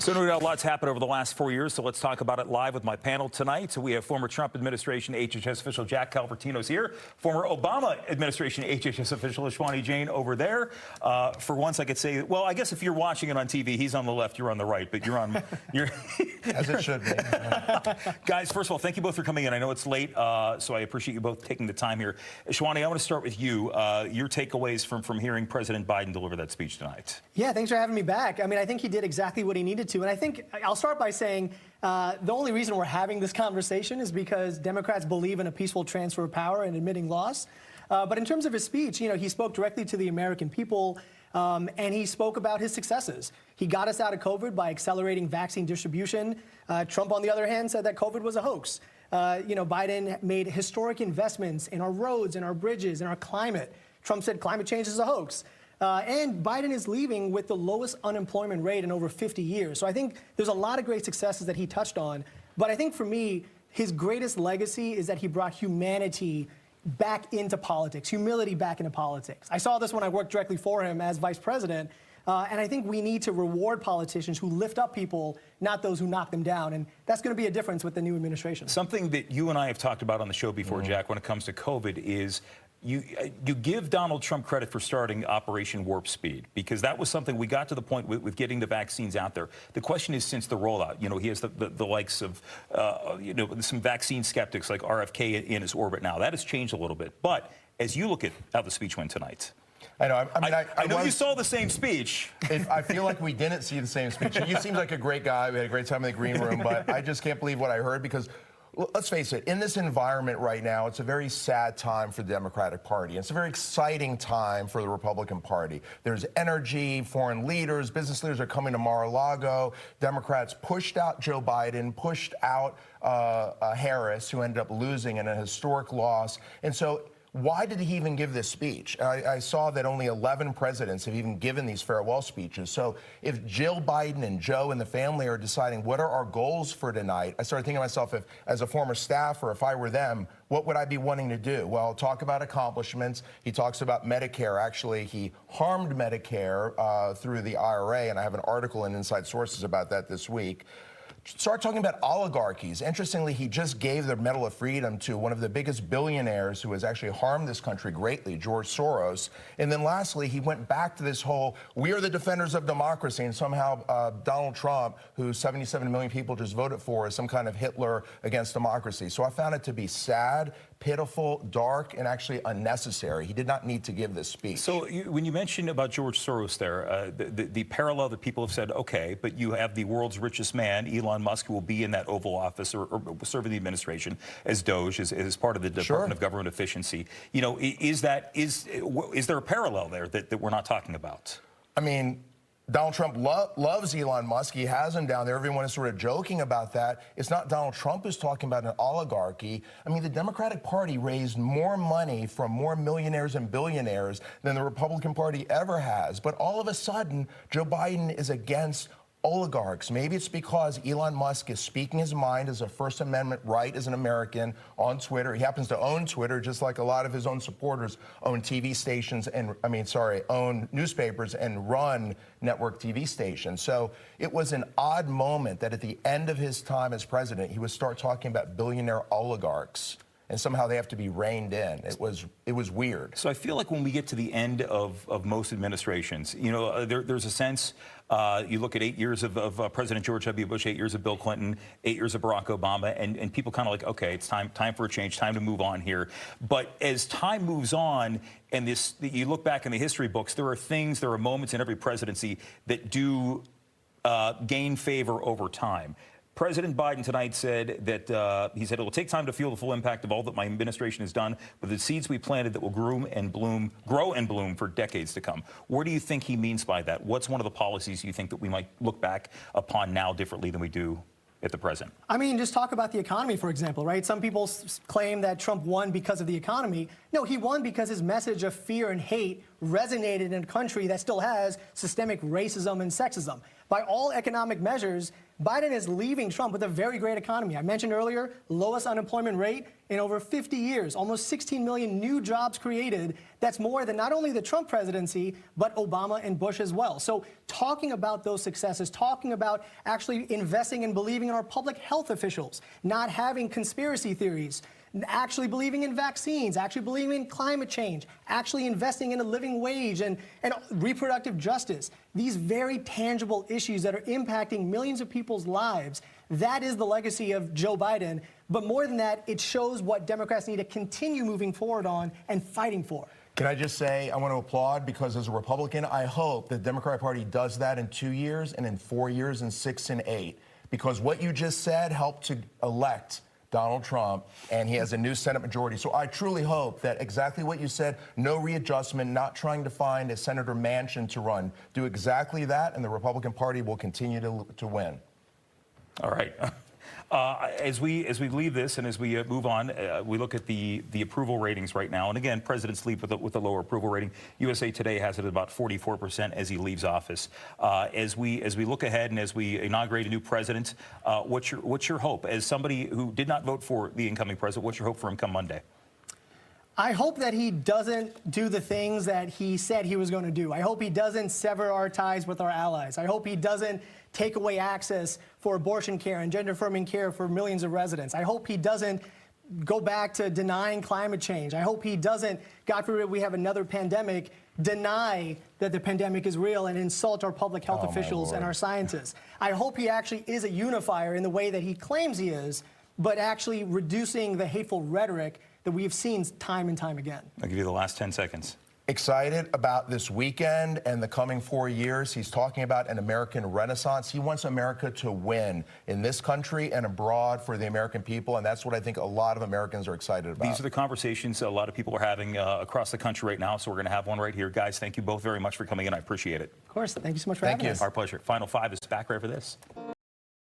So no doubt lots happened over the last 4 years, so let's talk about it live with my panel tonight. So we have former Trump administration HHS official Jack Calvertino's here, former Obama administration HHS official Jain over there. For once, I could say, well, I guess if you're watching it on TV, he's on the left, you're on the right, but you're on... As it should be. Guys, first of all, thank you both for coming in. I know it's late, so I appreciate you both taking the time here. Shwani, I want to start with you. Your takeaways from hearing President Biden deliver that speech tonight. Yeah, thanks for having me back. I mean, I think he did exactly what he needed to. And I think I'll start by saying the only reason we're having this conversation is because Democrats believe in a peaceful transfer of power and admitting loss. But in terms of his speech, you know, he spoke directly to the American people, and he spoke about his successes. He got us out of COVID by accelerating vaccine distribution. Trump, on the other hand, said that COVID was a hoax. You know, Biden made historic investments in our roads, in our bridges, in our climate. Trump said climate change is a hoax. And Biden is leaving with the lowest unemployment rate in over 50 years. So I think there's a lot of great successes that he touched on. But I think for me, his greatest legacy is that he brought humanity back into politics, humility back into politics. I saw this when I worked directly for him as vice president. And I think we need to reward politicians who lift up people, not those who knock them down. And that's going to be a difference with the new administration. Something that you and I have talked about on the show before, Jack, when it comes to COVID is you give Donald Trump credit for starting Operation Warp Speed, because that was something we got to the point with getting the vaccines out there. The question is, since the rollout, you know, he has the likes of, you know, some vaccine skeptics like RFK in his orbit now. That has changed a little bit. But as you look at how the speech went tonight, I know. I know you saw the same speech. I feel like we didn't see the same speech. He seems like a great guy. We had a great time in the green room, but I just can't believe what I heard because, let's face it, in this environment right now, it's a very sad time for the Democratic Party. It's a very exciting time for the Republican Party. There's energy, foreign leaders, business leaders are coming to Mar-a-Lago. Democrats pushed out Joe Biden, pushed out Harris, who ended up losing in a historic loss. And so why did he even give this speech? I saw that only 11 presidents have even given these farewell speeches. So if Jill Biden and Joe and the family are deciding what are our goals for tonight, I started thinking to myself, if as a former staffer, if I were them, what would I be wanting to do? Well, talk about accomplishments. He talks about Medicare. Actually, he harmed Medicare through the IRA, and I have an article in Inside Sources about that this week. Start talking about oligarchies. Interestingly, he just gave the Medal of Freedom to one of the biggest billionaires who has actually harmed this country greatly, George Soros. And then lastly, he went back to this whole, we are the defenders of democracy, and somehow Donald Trump, who 77 million people just voted for, is some kind of Hitler against democracy. So I found it to be sad, pitiful, dark, and actually unnecessary. He did not need to give this speech. So when you mentioned about George Soros there, the parallel that people have said, okay, but you have the world's richest man, Elon Musk, who will be in that Oval Office or serve in the administration as Doge, as part of the Department of Government Efficiency. You know, is there a parallel there that we're not talking about? I mean, Donald Trump loves Elon Musk. He has him down there. Everyone is sort of joking about that. It's not Donald Trump who's talking about an oligarchy. I mean, the Democratic Party raised more money from more millionaires and billionaires than the Republican Party ever has. But all of a sudden, Joe Biden is against oligarchs. Maybe it's because Elon Musk is speaking his mind as a First Amendment right as an American on Twitter. He happens to own Twitter, just like a lot of his own supporters own TV stations and, own newspapers and run network TV stations. So it was an odd moment that at the end of his time as president, he would start talking about billionaire oligarchs, and somehow they have to be reined in. It was weird. So I feel like when we get to the end of most administrations, you know, there's a sense, you look at 8 years of President George W. Bush, 8 years of Bill Clinton, 8 years of Barack Obama, and people kind of like, okay, it's time for a change, time to move on here. But as time moves on, and you look back in the history books, there are moments in every presidency that do gain favor over time. President Biden tonight said that he said it will take time to feel the full impact of all that my administration has done, but the seeds we planted that will grow and bloom for decades to come. What do you think he means by that? What's one of the policies you think that we might look back upon now differently than we do at the present? I mean, just talk about the economy, for example, right? Some people claim that Trump won because of the economy. No, he won because his message of fear and hate resonated in a country that still has systemic racism and sexism. by all economic measures, Biden is leaving Trump with a very great economy. I mentioned earlier, lowest unemployment rate in over 50 years, almost 16 million new jobs created. That's more than not only the Trump presidency, but Obama and Bush as well. So talking about those successes, talking about actually investing and believing in our public health officials, not having conspiracy theories, actually believing in vaccines, actually believing in climate change, actually investing in a living wage and reproductive justice. These very tangible issues that are impacting millions of people's lives. That is the legacy of Joe Biden. But more than that, it shows what Democrats need to continue moving forward on and fighting for. Can I just say, I want to applaud because as a Republican, I hope the Democratic Party does that in 2 years and in 4 years and 6 and 8. Because what you just said helped to elect Donald Trump, and he has a new Senate majority. So I truly hope that exactly what you said, no readjustment, not trying to find a Senator Manchin to run, do exactly that, and the Republican Party will continue to win. All right. As we leave this and as we move on, we look at the approval ratings right now. And again, presidents leave with a lower approval rating. USA Today has it at about 44% as he leaves office. As we look ahead and as we inaugurate a new president, what's your hope? As somebody who did not vote for the incoming president, what's your hope for him come Monday? I hope that he doesn't do the things that he said he was going to do. I hope he doesn't sever our ties with our allies. I hope he doesn't take away access for abortion care and gender-affirming care for millions of residents. I hope he doesn't go back to denying climate change. I hope he doesn't, God forbid we have another pandemic, deny that the pandemic is real and insult our public health officials and our scientists. I hope he actually is a unifier in the way that he claims he is, but actually reducing the hateful rhetoric that we have seen time and time again. I'll give you the last 10 seconds. Excited about this weekend and the coming 4 years. He's talking about an American renaissance. He wants America to win in this country and abroad for the American people, and that's what I think a lot of Americans are excited about. These are the conversations a lot of people are having across the country right now, so we're going to have one right here. Guys, thank you both very much for coming in. I appreciate it. Of course. Thank you so much for having us. Our pleasure. Final Five is back right for this.